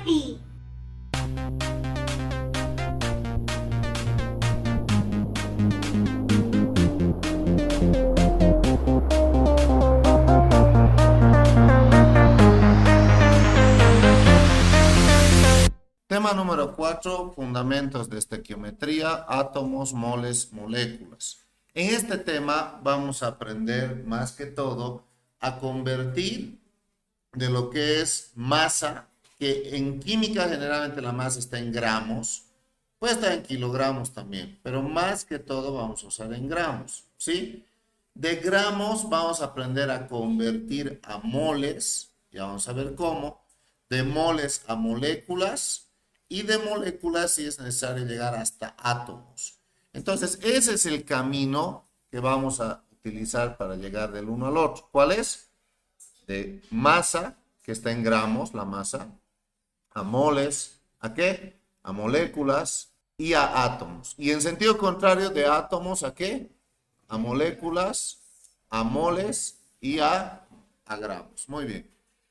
Happy. Tema número 4, fundamentos de estequiometría, átomos, moles, moléculas. En este tema vamos a aprender más que todo a convertir de lo que es masa, que en química generalmente la masa está en gramos, puede estar en kilogramos también, pero más que todo vamos a usar en gramos, ¿sí? De gramos vamos a aprender a convertir a moles, ya vamos a ver cómo, de moles a moléculas, y de moléculas si es necesario llegar hasta átomos. Entonces, ese es el camino que vamos a utilizar para llegar del uno al otro. ¿Cuál es? De masa, que está en gramos, la masa, a moles, ¿a qué? A moléculas y a átomos. Y en sentido contrario, de átomos, ¿a qué? A moléculas, a moles y a gramos. Muy bien.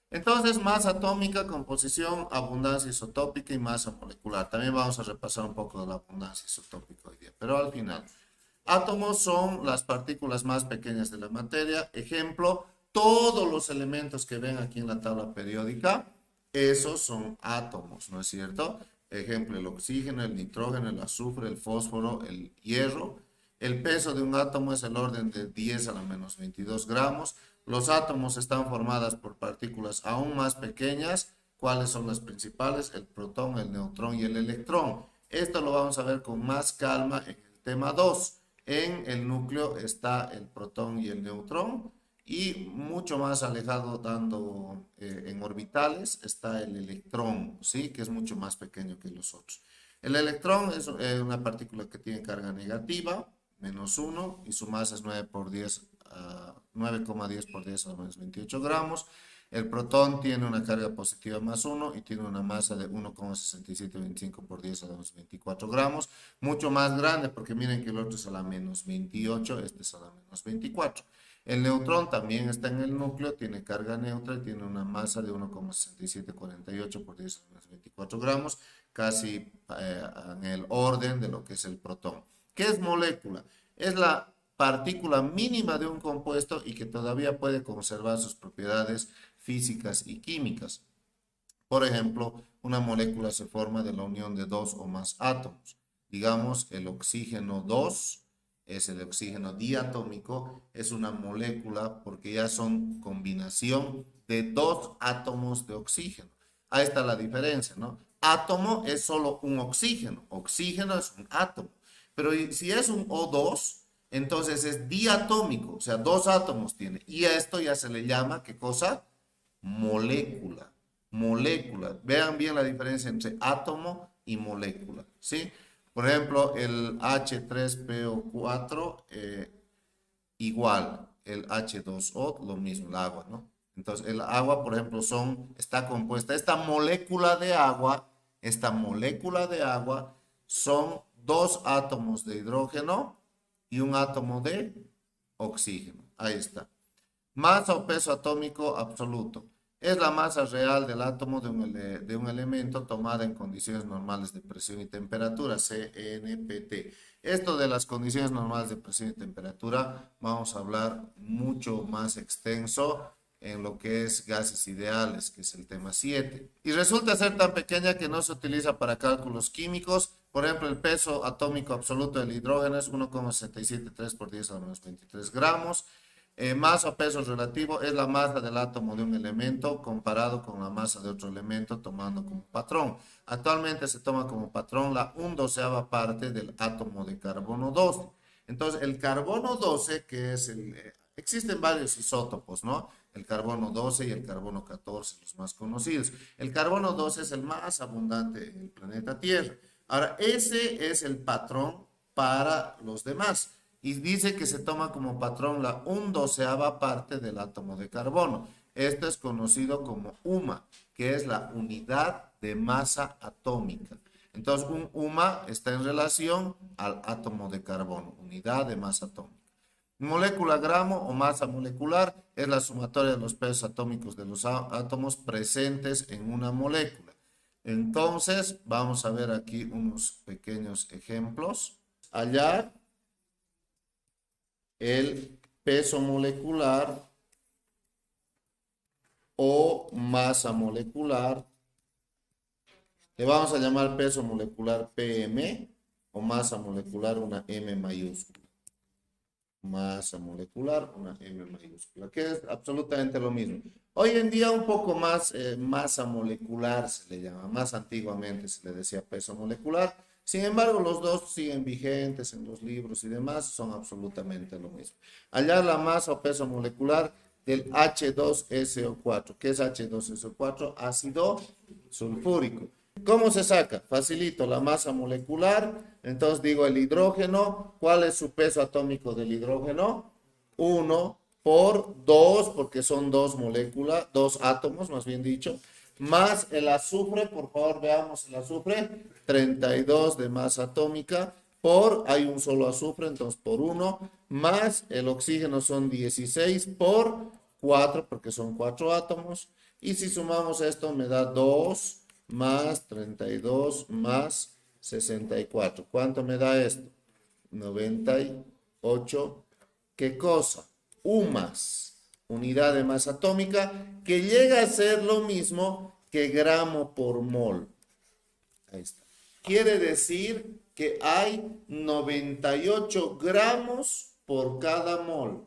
Entonces, masa atómica, composición, abundancia isotópica y masa molecular. También vamos a repasar un poco de la abundancia isotópica hoy día, pero al final. Átomos son las partículas más pequeñas de la materia. Ejemplo, todos los elementos que ven aquí en la tabla periódica, esos son átomos, ¿no es cierto? Ejemplo, el oxígeno, el nitrógeno, el azufre, el fósforo, el hierro. El peso de un átomo es el orden de 10 a la menos 22 gramos. Los átomos están formados por partículas aún más pequeñas. ¿Cuáles son las principales? El protón, el neutrón y el electrón. Esto lo vamos a ver con más calma en el tema 2. En el núcleo está el protón y el neutrón. Y mucho más alejado, dando en orbitales, está el electrón, ¿sí? Que es mucho más pequeño que los otros. El electrón es una partícula que tiene carga negativa, -1, y su masa es 9,10 por 10 a la menos 28 gramos. El protón tiene una carga positiva +1 y tiene una masa de 1,6725 por 10 a la menos 24 gramos. Mucho más grande porque miren que el otro es a la menos 28, este es a la menos 24. El neutrón también está en el núcleo, tiene carga neutra y tiene una masa de 1,6748 por 10 a la menos 24 gramos, casi en el orden de lo que es el protón. ¿Qué es molécula? Es la partícula mínima de un compuesto y que todavía puede conservar sus propiedades físicas y químicas. Por ejemplo, una molécula se forma de la unión de dos o más átomos. Digamos, el oxígeno 2 es el oxígeno diatómico, es una molécula porque ya son combinación de dos átomos de oxígeno. Ahí está la diferencia, ¿no? Átomo es solo un oxígeno, oxígeno es un átomo. Pero si es un O2, entonces es diatómico, o sea, dos átomos tiene. Y a esto ya se le llama, ¿qué cosa? Molécula. Molécula. Vean bien la diferencia entre átomo y molécula, ¿sí? Por ejemplo, el H3PO4 igual, el H2O, lo mismo, el agua, ¿no? Entonces, el agua, por ejemplo, está compuesta, esta molécula de agua son dos átomos de hidrógeno y un átomo de oxígeno. Ahí está. Masa o peso atómico absoluto. Es la masa real del átomo de un elemento tomada en condiciones normales de presión y temperatura, CNPT. Esto de las condiciones normales de presión y temperatura vamos a hablar mucho más extenso en lo que es gases ideales, que es el tema 7. Y resulta ser tan pequeña que no se utiliza para cálculos químicos. Por ejemplo, el peso atómico absoluto del hidrógeno es 1,773 por 10 a la menos 23 gramos. Masa o peso relativo es la masa del átomo de un elemento comparado con la masa de otro elemento tomando como patrón. Actualmente se toma como patrón la 1/12 parte del átomo de carbono 12. Entonces, el carbono 12, que es existen varios isótopos, ¿no? El carbono 12 y el carbono 14, los más conocidos. El carbono 12 es el más abundante en el planeta Tierra. Ahora, ese es el patrón para los demás. Y dice que se toma como patrón la 1/12 parte del átomo de carbono. Esto es conocido como UMA, que es la unidad de masa atómica. Entonces, un UMA está en relación al átomo de carbono, unidad de masa atómica. Molécula gramo o masa molecular es la sumatoria de los pesos atómicos de los átomos presentes en una molécula. Entonces, vamos a ver aquí unos pequeños ejemplos. Hallar el peso molecular o masa molecular. Le vamos a llamar peso molecular PM o masa molecular una M mayúscula. Masa molecular, una M mayúscula, que es absolutamente lo mismo. Hoy en día un poco más masa molecular se le llama, más antiguamente se le decía peso molecular. Sin embargo, los dos siguen vigentes en los libros y demás, son absolutamente lo mismo. Hallar la masa o peso molecular del H2SO4. ¿Qué es H2SO4? Ácido sulfúrico. ¿Cómo se saca? Facilito, la masa molecular. Entonces digo el hidrógeno. ¿Cuál es su peso atómico del hidrógeno? 1 por 2, porque son dos moléculas, dos átomos, más bien dicho. Más el azufre, por favor veamos el azufre. 32 de masa atómica por, hay un solo azufre, entonces por 1. Más el oxígeno son 16 por 4, porque son 4 átomos. Y si sumamos esto me da 2 más 32 más 64. ¿Cuánto me da esto? 98. ¿Qué cosa? UMAS, unidad de masa atómica, que llega a ser lo mismo que gramo por mol. Ahí está. Quiere decir que hay 98 gramos por cada mol.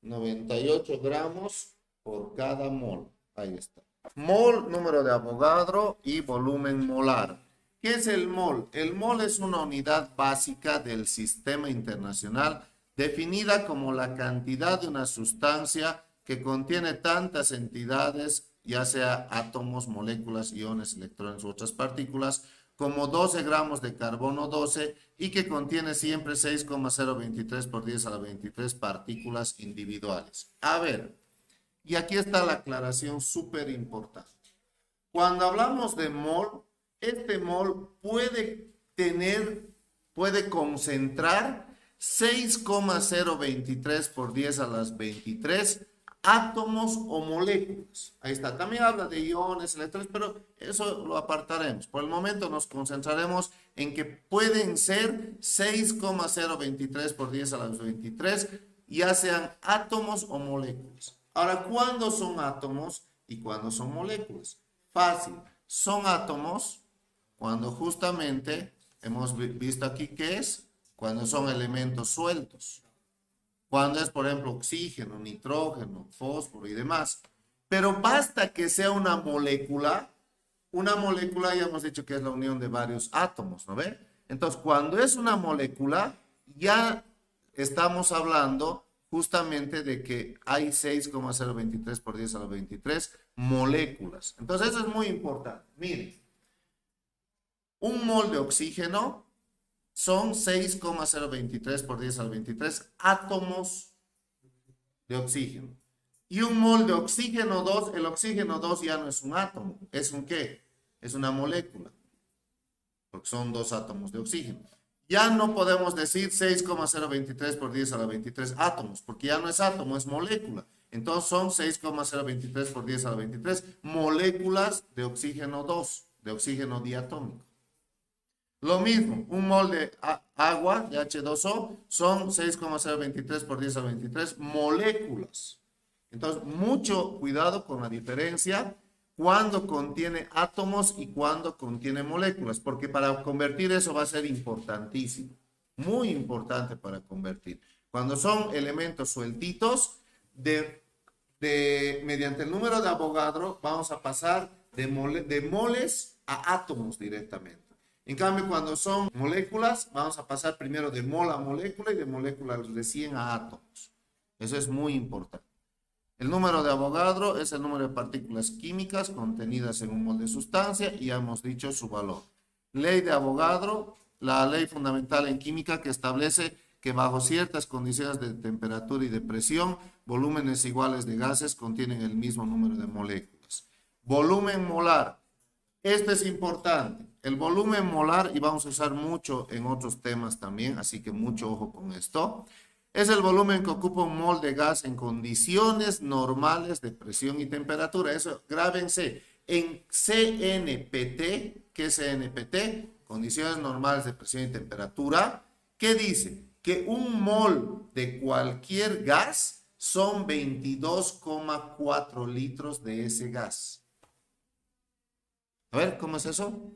98 gramos por cada mol. Ahí está. Mol, número de Avogadro y volumen molar. ¿Qué es el mol? El mol es una unidad básica del sistema internacional definida como la cantidad de una sustancia que contiene tantas entidades, ya sea átomos, moléculas, iones, electrones u otras partículas, como 12 gramos de carbono 12 y que contiene siempre 6,023 por 10 a la 23 partículas individuales. A ver, y aquí está la aclaración súper importante. Cuando hablamos de mol, este mol puede concentrar 6,023 por 10 a las 23 átomos o moléculas. Ahí está. También habla de iones, electrones, pero eso lo apartaremos. Por el momento nos concentraremos en que pueden ser 6,023 por 10 a las 23, ya sean átomos o moléculas. Ahora, ¿cuándo son átomos y cuándo son moléculas? Fácil. Son átomos cuando justamente hemos visto aquí que es cuando son elementos sueltos. Cuando es, por ejemplo, oxígeno, nitrógeno, fósforo y demás. Pero basta que sea una molécula ya hemos dicho que es la unión de varios átomos, ¿no ve? Entonces, cuando es una molécula, ya estamos hablando justamente de que hay 6,023 por 10 a la 23 moléculas. Entonces, eso es muy importante. Miren, un mol de oxígeno son 6,023 por 10 a la 23 átomos de oxígeno. Y un mol de oxígeno 2, el oxígeno 2 ya no es un átomo, ¿es un qué? Es una molécula, porque son dos átomos de oxígeno. Ya no podemos decir 6,023 por 10 a la 23 átomos, porque ya no es átomo, es molécula. Entonces son 6,023 por 10 a la 23 moléculas de oxígeno 2, de oxígeno diatómico. Lo mismo, un mol de agua, de H2O, son 6,023 por 10 a la 23 moléculas. Entonces, mucho cuidado con la diferencia cuando contiene átomos y cuando contiene moléculas, porque para convertir eso va a ser importantísimo, muy importante para convertir. Cuando son elementos sueltitos, mediante el número de Avogadro, vamos a pasar de moles a átomos directamente. En cambio, cuando son moléculas, vamos a pasar primero de mol a molécula y de molécula recién a átomos. Eso es muy importante. El número de Avogadro es el número de partículas químicas contenidas en un mol de sustancia y ya hemos dicho su valor. Ley de Avogadro, la ley fundamental en química que establece que bajo ciertas condiciones de temperatura y de presión, volúmenes iguales de gases contienen el mismo número de moléculas. Volumen molar. Este es importante. El volumen molar, y vamos a usar mucho en otros temas también, así que mucho ojo con esto. Es el volumen que ocupa un mol de gas en condiciones normales de presión y temperatura. Eso, grábense, en CNPT, ¿qué es CNPT? Condiciones normales de presión y temperatura, ¿qué dice? Que un mol de cualquier gas son 22,4 litros de ese gas. A ver, ¿cómo es eso?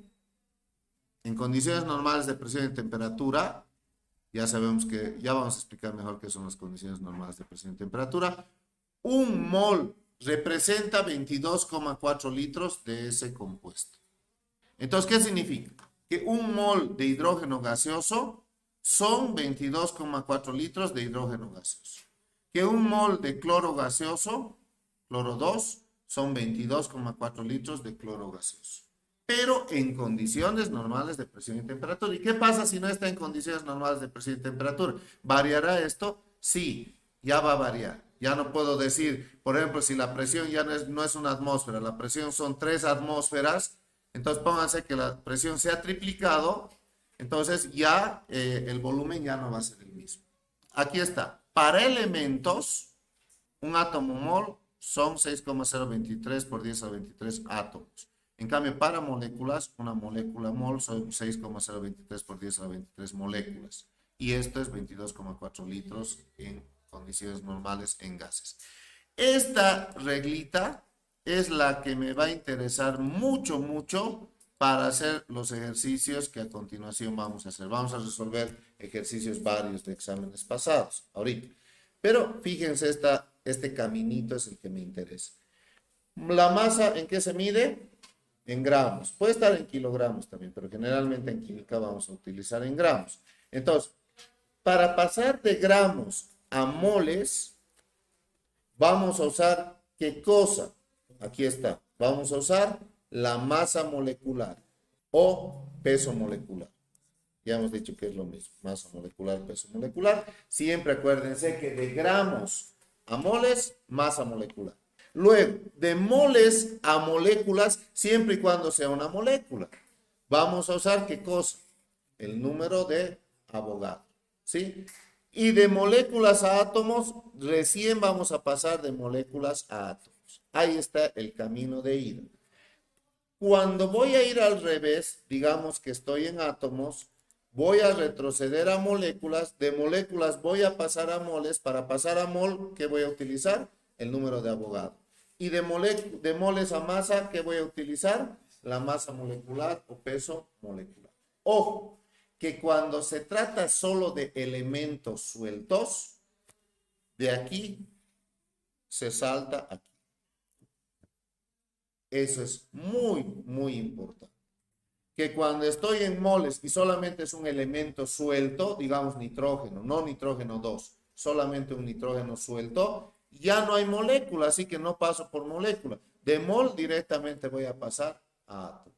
En condiciones normales de presión y temperatura, ya sabemos que, ya vamos a explicar mejor qué son las condiciones normales de presión y temperatura. Un mol representa 22,4 litros de ese compuesto. Entonces, ¿qué significa? Que un mol de hidrógeno gaseoso son 22,4 litros de hidrógeno gaseoso. Que un mol de cloro gaseoso, cloro 2, son 22,4 litros de cloro gaseoso. Pero en condiciones normales de presión y temperatura. ¿Y qué pasa si no está en condiciones normales de presión y temperatura? ¿Variará esto? Sí, ya va a variar. Ya no puedo decir, por ejemplo, si la presión ya no es una atmósfera, la presión son 3 atmósferas, entonces pónganse que la presión se ha triplicado, entonces ya el volumen ya no va a ser el mismo. Aquí está. Para elementos, un átomo mol son 6,023 por 10 a la 23 átomos. En cambio, para moléculas, una molécula mol son 6,023 por 10 a la 23 moléculas. Y esto es 22,4 litros en condiciones normales en gases. Esta reglita es la que me va a interesar mucho para hacer los ejercicios que a continuación vamos a hacer. Vamos a resolver ejercicios varios de exámenes pasados ahorita. Pero fíjense, este caminito es el que me interesa. ¿La masa en qué se mide? En gramos. Puede estar en kilogramos también, pero generalmente en química vamos a utilizar en gramos. Entonces, para pasar de gramos a moles, vamos a usar ¿qué cosa? Aquí está. Vamos a usar la masa molecular o peso molecular. Ya hemos dicho que es lo mismo. Masa molecular, peso molecular. Siempre acuérdense que de gramos a moles, masa molecular. Luego, de moles a moléculas, siempre y cuando sea una molécula. Vamos a usar ¿qué cosa? El número de Avogadro. ¿Sí? Y de moléculas a átomos, recién vamos a pasar de moléculas a átomos. Ahí está el camino de ida. Cuando voy a ir al revés, digamos que estoy en átomos, voy a retroceder a moléculas, de moléculas voy a pasar a moles, para pasar a mol, ¿qué voy a utilizar? El número de Avogadro. Y de moles a masa, ¿qué voy a utilizar? La masa molecular o peso molecular. Ojo, que cuando se trata solo de elementos sueltos, de aquí se salta aquí. Eso es muy importante. Que cuando estoy en moles y solamente es un elemento suelto, digamos nitrógeno, no nitrógeno 2, solamente un nitrógeno suelto, ya no hay molécula, así que no paso por molécula. De mol directamente voy a pasar a átomo.